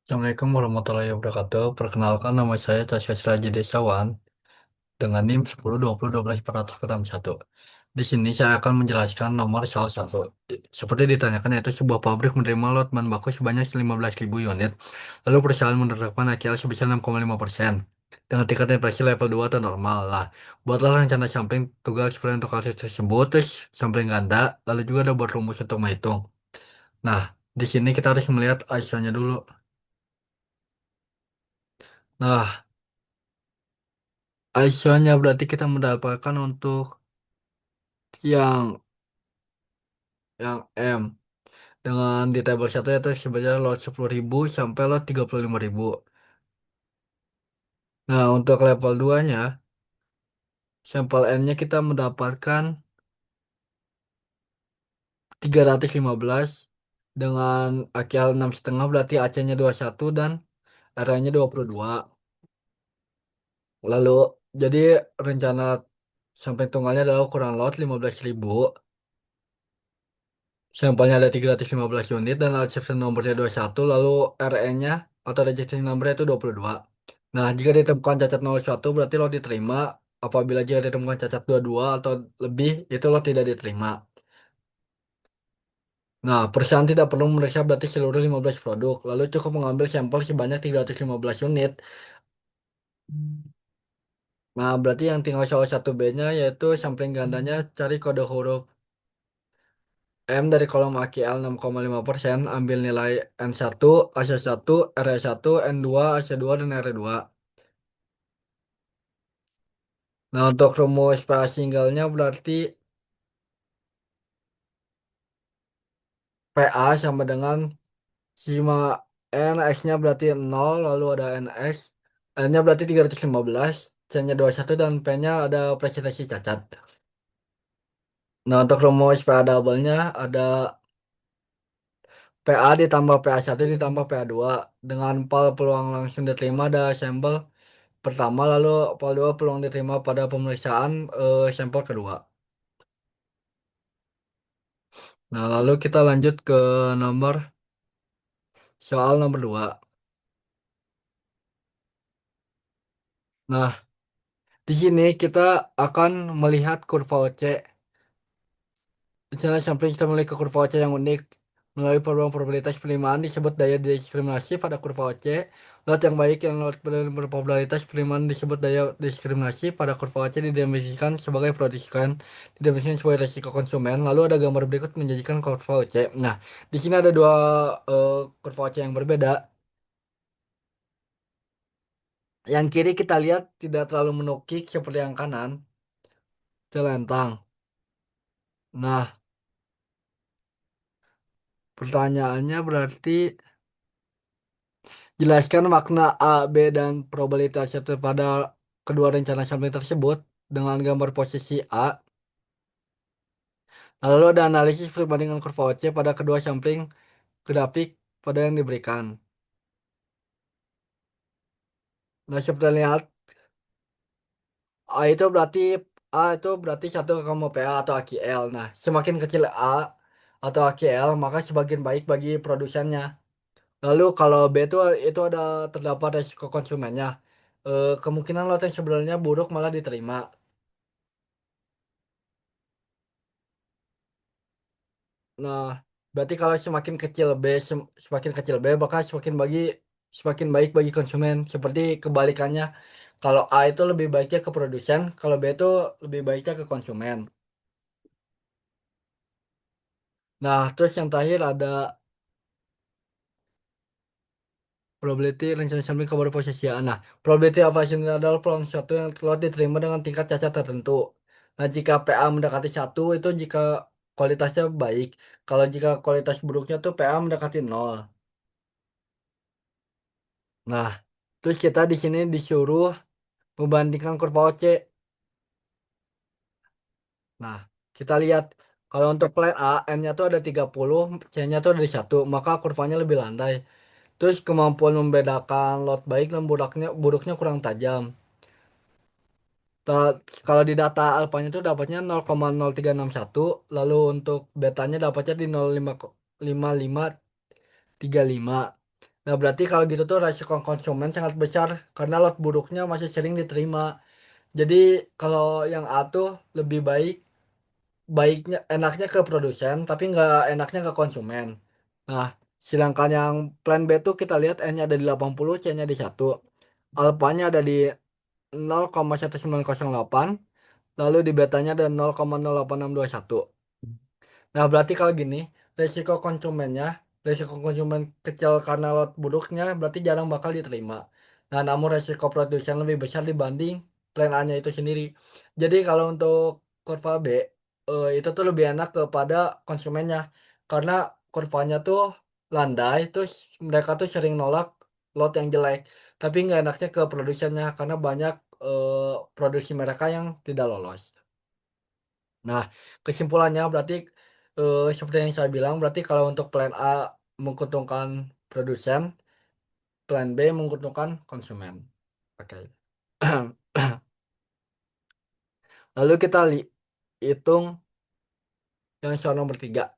Assalamualaikum warahmatullahi wabarakatuh. Perkenalkan nama saya Cassius Raji Desawan dengan NIM 1020121441. Di sini saya akan menjelaskan nomor salah satu. Seperti ditanyakan yaitu sebuah pabrik menerima lot bahan baku sebanyak 15.000 unit. Lalu perusahaan menerapkan AKL sebesar 6,5% dengan tingkat inflasi level 2 atau normal. Lah, buatlah rencana samping tugas seperti untuk kasus tersebut, terus sampling ganda, lalu juga ada buat rumus untuk menghitung. Nah, di sini kita harus melihat ISO-nya dulu. Nah, ISO-nya berarti kita mendapatkan untuk yang yang M dengan di tabel satu itu sebenarnya lot 10.000 sampai lot 35.000. Nah, untuk level 2-nya, sampel N-nya kita mendapatkan 315 dengan AKL 6,5 berarti AC-nya 21 dan R-nya 22. Lalu, jadi rencana sampai tunggalnya adalah ukuran lot 15.000. Sampelnya ada 315 unit dan alat shipment nomornya 21, lalu RN-nya atau registration number itu 22. Nah, jika ditemukan cacat 01 berarti lo diterima. Apabila jika ditemukan cacat 22 atau lebih, itu lo tidak diterima. Nah, perusahaan tidak perlu memeriksa berarti seluruh 15 produk, lalu cukup mengambil sampel sebanyak 315 unit. Nah, berarti yang tinggal salah satu B-nya yaitu sampling gandanya cari kode huruf M dari kolom AQL 6,5%, ambil nilai N1, AC1, RE1, N2, AC2, dan R2. Nah, untuk rumus PA singlenya berarti PA sama dengan sigma N, X-nya berarti 0, lalu ada NX, N-nya berarti 315, C-nya 21, dan P-nya ada prestasi cacat. Nah, untuk rumus PA double-nya ada PA ditambah PA1 ditambah PA2 dengan pal peluang langsung diterima ada sampel pertama, lalu PAL 2 peluang diterima pada pemeriksaan sampel kedua. Nah, lalu kita lanjut ke nomor soal nomor 2. Nah, di sini kita akan melihat kurva OC. Rencana sampling kita memiliki kurva OC yang unik. Melalui perubahan probabilitas penerimaan disebut daya diskriminasi pada kurva OC. Lot yang baik yang lot berprobabilitas penerimaan disebut daya diskriminasi pada kurva OC didefinisikan sebagai produksikan, didefinisikan sebagai resiko konsumen. Lalu ada gambar berikut menjadikan kurva OC. Nah, di sini ada dua kurva OC yang berbeda. Yang kiri kita lihat tidak terlalu menukik seperti yang kanan, celentang. Nah, pertanyaannya berarti jelaskan makna A, B, dan probabilitas pada kedua rencana sampling tersebut dengan gambar posisi A. Lalu ada analisis perbandingan kurva OC pada kedua sampling grafik pada yang diberikan. Nah, seperti lihat, A itu berarti 1,PA atau AQL. Nah, semakin kecil A atau AQL, maka semakin baik bagi produsennya. Lalu kalau B itu ada terdapat resiko konsumennya. Kemungkinan lot yang sebenarnya buruk malah diterima. Nah, berarti kalau semakin kecil B, maka semakin baik bagi konsumen. Seperti kebalikannya, kalau A itu lebih baiknya ke produsen, kalau B itu lebih baiknya ke konsumen. Nah, terus yang terakhir ada probability rencana sampling kabar posisian. Nah, probability of Bayesian adalah peluang suatu yang telah diterima dengan tingkat cacat tertentu. Nah, jika PA mendekati satu itu jika kualitasnya baik. Kalau jika kualitas buruknya tuh PA mendekati nol. Nah, terus kita di sini disuruh membandingkan kurva OC. Nah, kita lihat kalau untuk plan A, N-nya tuh ada 30, C-nya tuh ada di 1, maka kurvanya lebih landai. Terus kemampuan membedakan lot baik dan buruknya kurang tajam. Kalau di data alfanya itu dapatnya 0,0361, lalu untuk betanya dapatnya di 0,5535. Nah, berarti kalau gitu tuh resiko konsumen sangat besar karena lot buruknya masih sering diterima. Jadi kalau yang A tuh lebih baik, baiknya enaknya ke produsen tapi nggak enaknya ke konsumen. Nah, sedangkan yang plan B tuh kita lihat N-nya ada di 80, C-nya di 1. Alpha-nya ada di 0,1908, lalu di betanya ada 0,08621. Nah, berarti kalau gini, resiko konsumennya, resiko konsumen kecil karena lot buruknya berarti jarang bakal diterima. Nah, namun resiko produsen lebih besar dibanding plan A-nya itu sendiri. Jadi kalau untuk kurva B, itu tuh lebih enak kepada konsumennya. Karena kurvanya tuh landai, terus mereka tuh sering nolak lot yang jelek. Tapi nggak enaknya ke produsennya karena banyak produksi mereka yang tidak lolos. Nah, kesimpulannya berarti seperti yang saya bilang, berarti kalau untuk plan A menguntungkan produsen, plan B menguntungkan konsumen. Oke. Lalu kita hitung yang soal nomor 3.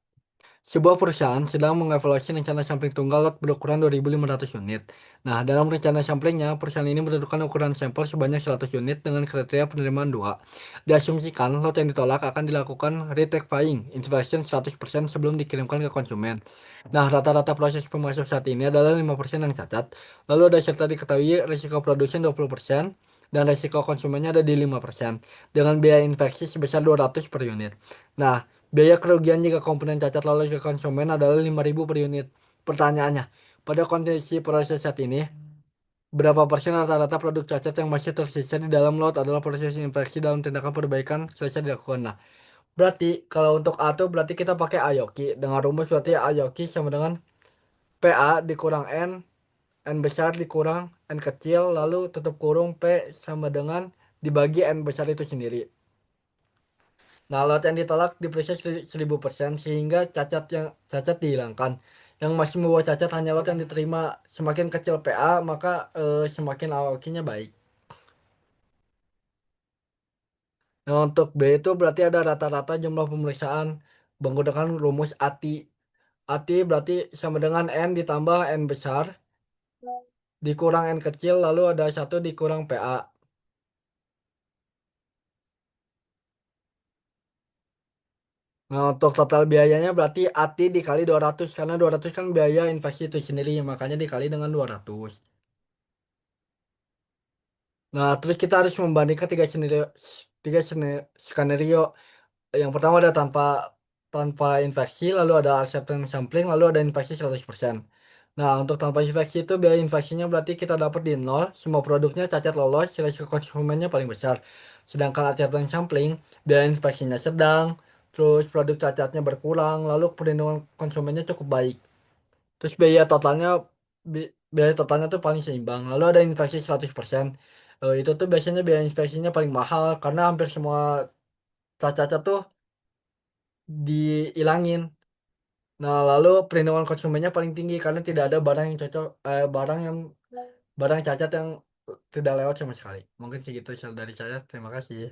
Sebuah perusahaan sedang mengevaluasi rencana sampling tunggal lot berukuran 2.500 unit. Nah, dalam rencana samplingnya, perusahaan ini menentukan ukuran sampel sebanyak 100 unit dengan kriteria penerimaan 2. Diasumsikan lot yang ditolak akan dilakukan retake buying inspection 100% sebelum dikirimkan ke konsumen. Nah, rata-rata proses pemasok saat ini adalah 5% yang cacat. Lalu ada serta diketahui risiko produsen 20% dan risiko konsumennya ada di 5% dengan biaya infeksi sebesar 200 per unit. Nah, biaya kerugian jika komponen cacat lolos ke konsumen adalah 5.000 per unit. Pertanyaannya, pada kondisi proses saat ini, berapa persen rata-rata produk cacat yang masih tersisa di dalam lot adalah proses infeksi dalam tindakan perbaikan selesai dilakukan? Nah, berarti kalau untuk A itu berarti kita pakai Ayoki. Dengan rumus berarti Ayoki sama dengan PA dikurang N besar dikurang N kecil, lalu tutup kurung P sama dengan dibagi N besar itu sendiri. Nah, lot yang ditolak diperiksa 1000% sehingga cacat dihilangkan. Yang masih membawa cacat hanya lot yang diterima. Semakin kecil PA, maka semakin AOK-nya baik. Nah, untuk B itu berarti ada rata-rata jumlah pemeriksaan menggunakan rumus ATI. ATI berarti sama dengan N ditambah N besar dikurang N kecil lalu ada 1 dikurang PA. Nah, untuk total biayanya berarti ATI dikali 200 karena 200 kan biaya investasi itu sendiri makanya dikali dengan 200. Nah, terus kita harus membandingkan tiga skenario. Yang pertama ada tanpa tanpa infeksi, lalu ada acceptance sampling, lalu ada infeksi 100%. Nah, untuk tanpa infeksi itu biaya infeksinya berarti kita dapat di nol, semua produknya cacat lolos, risiko konsumennya paling besar. Sedangkan acceptance sampling, biaya infeksinya sedang, terus produk cacatnya berkurang, lalu perlindungan konsumennya cukup baik. Terus biaya totalnya tuh paling seimbang. Lalu ada infeksi 100%. Itu tuh biasanya biaya infeksinya paling mahal karena hampir semua cacat tuh dihilangin. Nah, lalu perlindungan konsumennya paling tinggi karena tidak ada barang yang cocok, barang cacat yang tidak lewat sama sekali. Mungkin segitu dari saya. Terima kasih.